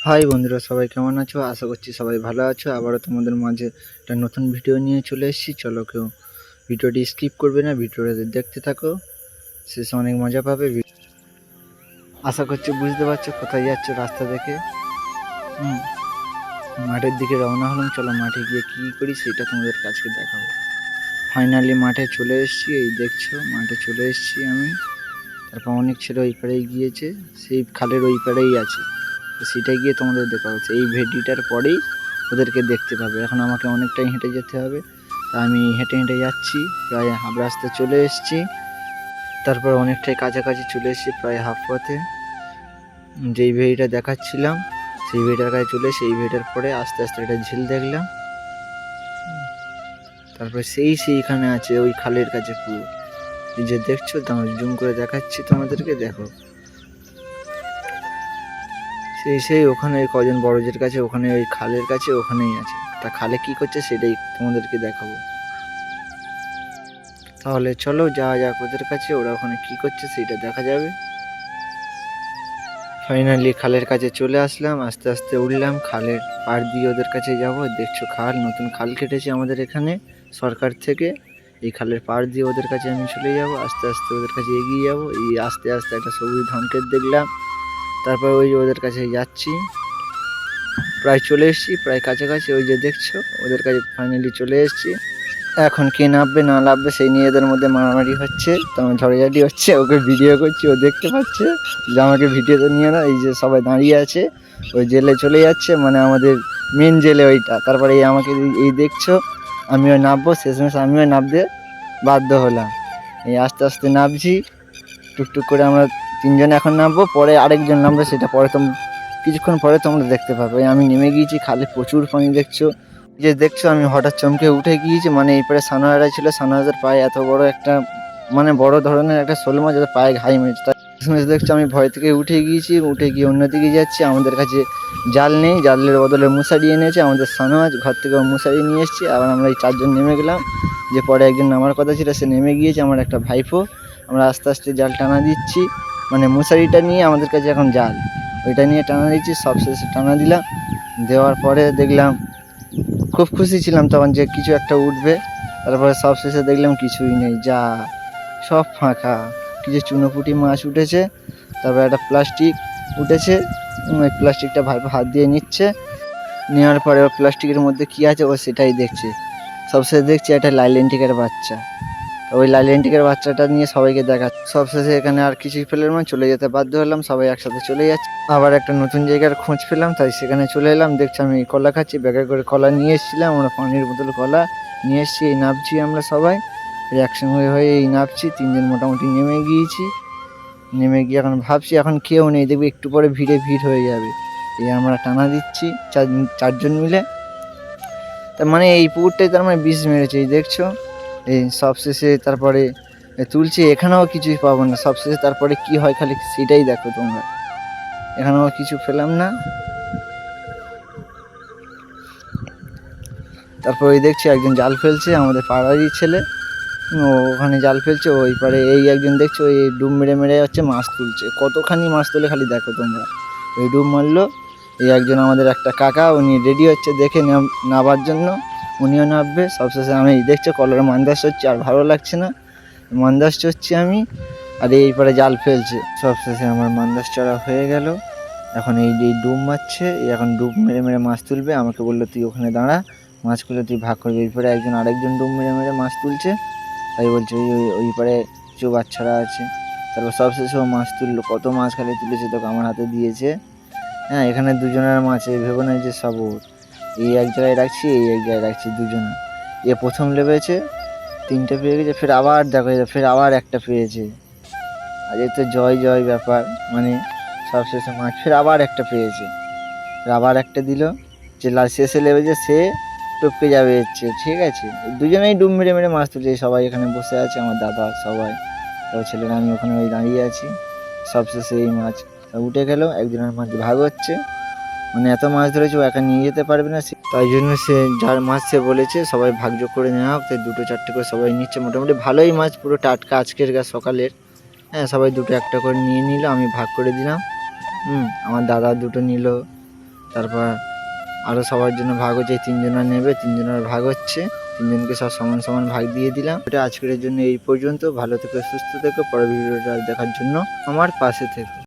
High বন্ধুরা, সবাই কেমন আছো? আশা করছি সবাই ভালো আছো। আবারও তোমাদের মাঝে একটা নতুন ভিডিও নিয়ে চলে এসেছি। চলো, কেউ ভিডিওটি স্কিপ করবে না, ভিডিওটা দেখতে থাকো, শেষে অনেক মজা পাবে। আশা করছি বুঝতে পারছো কোথায় যাচ্ছ রাস্তা দেখে। মাঠের দিকে রওনা হলাম। চলো মাঠে গিয়ে কী করি সেটা তোমাদের কাছে দেখাবো। ফাইনালি মাঠে চলে এসেছি। এই দেখছো মাঠে চলে এসেছি আমি। তারপর অনেক ছেলে ওই পাড়েই গিয়েছে, সেই খালের ওই পাড়েই আছে। তো সেটাই গিয়ে তোমাদের দেখা হচ্ছে। এই ভেডিটার পরেই ওদেরকে দেখতে পাবে। এখন আমাকে অনেকটাই হেঁটে যেতে হবে, তা আমি হেঁটে হেঁটে যাচ্ছি। প্রায় হাফ রাস্তা চলে এসেছি। তারপর অনেকটাই কাছাকাছি চলে এসেছি, প্রায় হাফ পথে। যেই ভেড়িটা দেখাচ্ছিলাম সেই ভেড়িটার কাছে চলে এসে এই ভেড়িটার পরে আস্তে আস্তে একটা ঝিল দেখলাম। তারপর সেইখানে আছে ওই খালের কাছে পুরো, এই যে দেখছো, জুম করে দেখাচ্ছি তোমাদেরকে, দেখো সেই ওখানে কজন বড়জের কাছে, ওখানে ওই খালের কাছে ওখানেই আছে। তা খালে কি করছে সেটাই তোমাদেরকে দেখাবো। তাহলে চলো যাওয়া যাক ওদের কাছে, ওরা ওখানে কি করছে সেটা দেখা যাবে। ফাইনালি খালের কাছে চলে আসলাম, আস্তে আস্তে উঠলাম খালের পাড় দিয়ে ওদের কাছে যাব। দেখছো খাল, নতুন খাল কেটেছে আমাদের এখানে সরকার থেকে। এই খালের পাড় দিয়ে ওদের কাছে আমি চলে যাব, আস্তে আস্তে ওদের কাছে এগিয়ে যাব। এই আস্তে আস্তে একটা সবুজ ধান ক্ষেত দেখলাম। তারপর ওই ওদের কাছে যাচ্ছি, প্রায় চলে এসেছি, প্রায় কাছাকাছি। ওই যে দেখছো ওদের কাছে ফাইনালি চলে এসেছি। এখন কে নামবে না নামবে সেই নিয়ে এদের মধ্যে মারামারি হচ্ছে, তো আমার ঝড়ঝাটি হচ্ছে। ওকে ভিডিও করছি, ও দেখতে পাচ্ছে যে আমাকে ভিডিওতে নিয়ে না। এই যে সবাই দাঁড়িয়ে আছে, ওই জেলে চলে যাচ্ছে, মানে আমাদের মেন জেলে ওইটা। তারপরে এই আমাকে এই দেখছো, আমিও নামবো, শেষমেশ আমিও নামতে বাধ্য হলাম। এই আস্তে আস্তে নামছি, টুকটুক করে আমরা তিনজন এখন নামবো, পরে আরেকজন নামবে, সেটা পরে কিছুক্ষণ পরে তোমরা দেখতে পাবে। আমি নেমে গিয়েছি, খালে প্রচুর পানি দেখছো। যে দেখছো আমি হঠাৎ চমকে উঠে গিয়েছি, মানে এই পারে সানোয়ারা ছিল, সানোয়ারাদের পায়ে এত বড় একটা, মানে বড় ধরনের একটা শোল মাছ, যাতে পায়ে ঘাই মেরেছে। দেখছো আমি ভয় থেকে উঠে গিয়েছি, উঠে গিয়ে অন্যদিকে যাচ্ছি। আমাদের কাছে জাল নেই, জালের বদলে মশারি এনেছে আমাদের সানোয়াজ, ঘর থেকে মশারি নিয়ে এসেছি। আবার আমরা এই চারজন নেমে গেলাম, যে পরে একজন নামার কথা ছিল সে নেমে গিয়েছে, আমার একটা ভাইপো। আমরা আস্তে আস্তে জাল টানা দিচ্ছি, মানে মশারিটা নিয়ে আমাদের কাছে এখন জাল, ওইটা নিয়ে টানা দিচ্ছি। সবশেষে টানা দিলাম, দেওয়ার পরে দেখলাম, খুব খুশি ছিলাম তখন যে কিছু একটা উঠবে। তারপরে সবশেষে দেখলাম কিছুই নেই, যা সব ফাঁকা। কিছু চুনোপুঁটি মাছ উঠেছে, তারপর একটা প্লাস্টিক উঠেছে। ওই প্লাস্টিকটা ভাইপো হাত দিয়ে নিচ্ছে, নেওয়ার পরে ওই প্লাস্টিকের মধ্যে কী আছে ও সেটাই দেখছে। সবশেষে দেখছি একটা লাইলেন্টিকের বাচ্চা। ওই লাইলেন্টিকের বাচ্চাটা নিয়ে সবাইকে দেখাচ্ছে। সবশেষে এখানে আর কিছুই পেলাম না, চলে যেতে বাধ্য হলাম, সবাই একসাথে চলে যাচ্ছে। আবার একটা নতুন জায়গার খোঁজ পেলাম, তাই সেখানে চলে এলাম। দেখছি আমি কলা খাচ্ছি, ব্যাগে করে কলা নিয়ে এসেছিলাম, আমরা পানির বোতল কলা নিয়ে এসেছি। এই নামছি আমরা সবাই একসঙ্গে হয়ে, এই নামছি তিনজন মোটামুটি নেমে গিয়েছি। নেমে গিয়ে এখন ভাবছি এখন কেউ নেই, দেখবি একটু পরে ভিড় হয়ে যাবে। এই আমরা টানা দিচ্ছি চারজন মিলে। তার মানে এই পুকুরটাই তার মানে বিষ মেরেছে, এই দেখছো। এই সবশেষে তারপরে তুলছি, এখানেও কিছুই পাবো না। সবশেষে তারপরে কি হয় খালি সেটাই দেখো তোমরা। এখানেও কিছু পেলাম না। তারপর ওই দেখছি একজন জাল ফেলছে, আমাদের পাড়ারই ছেলে, ও ওখানে জাল ফেলছে। ওই পারে এই একজন দেখছো ওই ডুব মেরে মেরে হচ্ছে মাছ তুলছে, কতখানি মাছ তুলে খালি দেখো তোমরা। ওই ডুব মারলো। এই একজন আমাদের একটা কাকা, উনি রেডি হচ্ছে দেখে নাবার জন্য, উনিও নামবে। সবশেষে আমি দেখছো কলার মান্দাস হচ্ছে, আর ভালো লাগছে না, মান্দাস চড়ছি আমি, আর এই পারে জাল ফেলছে। সবশেষে আমার মান্দাস চড়া হয়ে গেল। এখন এই যে ডুব মারছে, এখন ডুব মেরে মেরে মাছ তুলবে। আমাকে বললো তুই ওখানে দাঁড়া, মাছগুলো তুই ভাগ করবি। এরপরে একজন আরেকজন ডুব মেরে মেরে মাছ তুলছে, তাই বলছে ওই পারে কিছু বাচ্চারা আছে। তারপর সবশেষে ও মাছ তুললো, কত মাছ খালি তুলেছে, তোকে আমার হাতে দিয়েছে। হ্যাঁ, এখানে দুজনের মাছ, এই ভেবো না যে সব ওর। এই এক জায়গায় রাখছি, এই এক জায়গায় রাখছি, দুজনা। এ প্রথম লেবেছে, তিনটে পেয়ে গেছে, ফের আবার দেখো ফের আবার একটা পেয়েছে। আর এ তো জয় জয় ব্যাপার, মানে সবশেষে মাছ ফের আবার একটা পেয়েছে, ফের আবার একটা দিল। যে শেষে লেবেছে সে টপকে যাবে হচ্ছে, ঠিক আছে। দুজনেই ডুব মেরে মেরে মাছ তুলছে, সবাই এখানে বসে আছে, আমার দাদা সবাই, সব ছেলেরা, আমি ওখানে ওই দাঁড়িয়ে আছি। সবশেষে এই মাছ সব উঠে গেল, একজনের মাছ ভাগ হচ্ছে, মানে এত মাছ ধরেছে ও একা নিয়ে যেতে পারবে না, তাই জন্য সে যার মাছ সে বলেছে সবাই ভাগযোগ করে নেওয়া হোক, তাই দুটো চারটে করে সবাই নিচ্ছে। মোটামুটি ভালোই মাছ, পুরো টাটকা আজকের সকালের। হ্যাঁ, সবাই দুটো একটা করে নিয়ে নিল, আমি ভাগ করে দিলাম। আমার দাদা দুটো নিল, তারপর আরও সবার জন্য ভাগ হচ্ছে, 3 জনা নেবে, 3 জনের ভাগ হচ্ছে, 3 জনকে সব সমান সমান ভাগ দিয়ে দিলাম। এটা আজকের জন্য এই পর্যন্ত। ভালো থেকো, সুস্থ থেকো, পরের ভিডিওটা দেখার জন্য আমার পাশে থেকো।